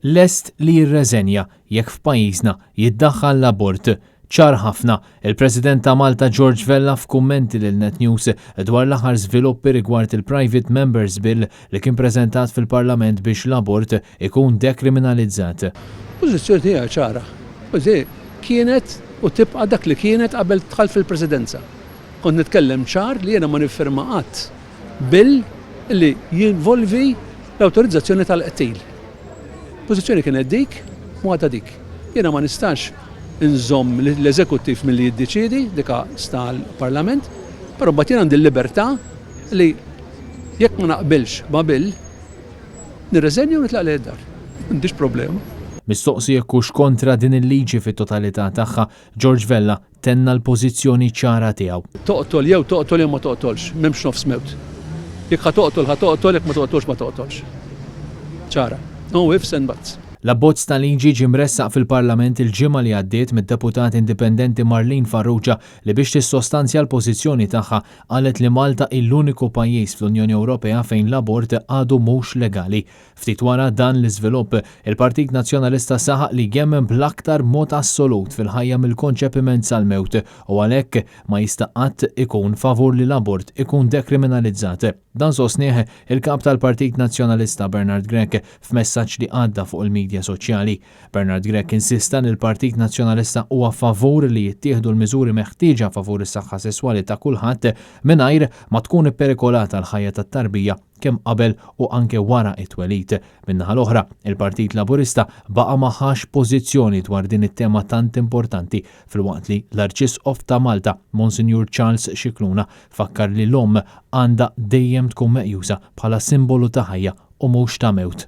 lest li jirreżenja jekk f'pajjiżna jiddaħħal l-abort. ċar ħafna il-President ta' Malta George Vella f'kummenti lil Net News dwar l-aħħar żviluppi rigward il-Private Members Bill li kien preżentat fil-Parlament biex l-abort ikun dekriminalizzat. Pożizzjoni tiegħi ċara. Kienet u tibqa' dak li kienet qabel tħall fil-Presidenza. Kont nitkellem ċar li jiena ma nifferma qatt bill li jinvolvi l-awtorizzazzjoni tal-qtil. Pożizzjoni kienet dik, muħata dik. Jiena ma nistax inżomm l-eżekuttiv milli jiddeċiedi dika sta l-Parlament, però mbagħad jien għandi l-libertà li jekk ma naqbilx ma' bill nirreżenja u nitlaq lejn id-dar. M'għandix problema. Mistoqsi jekk hux kontra din il-liġi fit-totalità tagħha, George Vella tenna l-pożizzjoni ċara tiegħu. Toqtol jew ma toqtolx, m'hemmx nofs mewt. Jekk ħatoqtol, jekk ma toqtolx, ma toqtolx. ċara. No ifs and buts. L-abbozz ta' liġi ġie mressaq fil-Parlament il-ġimgħa li għaddiet mid-deputat indipendenti Marlene Farrugia li biex tissostanzja l-pożizzjoni tagħha qalet li Malta l-uniku pajjiż fl-Unjoni Ewropea fejn l-abort għadu mhux legali. Ftit wara dan l-iżvilupp, il-Partit Nazzjonalista saħaq li jemmen bl-aktar mod assolut fil-ħajja mill-konċepiment sal-mewt u għalhekk ma jista' qatt ikun favur li l-abort ikun dekriminalizzat. Dan sostnieħ il-kap tal-Partit Nazzjonalista Bernard Grech f'messaġġ li għadda fuq il-medja soċjali. Bernard Grech insista li l-Partit Nazzjonalista huwa favur li jittieħdu l-miżuri meħtieġa favur is-saħħa sesswali ta' kulħadd mingħajr ma tkun ipperikolata l-ħajja tat-tarbija kemm qabel u anke wara it-twelid. Min-naħa l-oħra, il-Partit Laburista baqa' maħax pożizzjoni dwar din it-tema tant importanti filwaqt li l-Arċisqof ta' Malta, Monsignor Charles Scicluna, fakkar li l-omm għandha dejjem tkun meqjusa bħala simbolu ta' ħajja u mhux ta' mewt.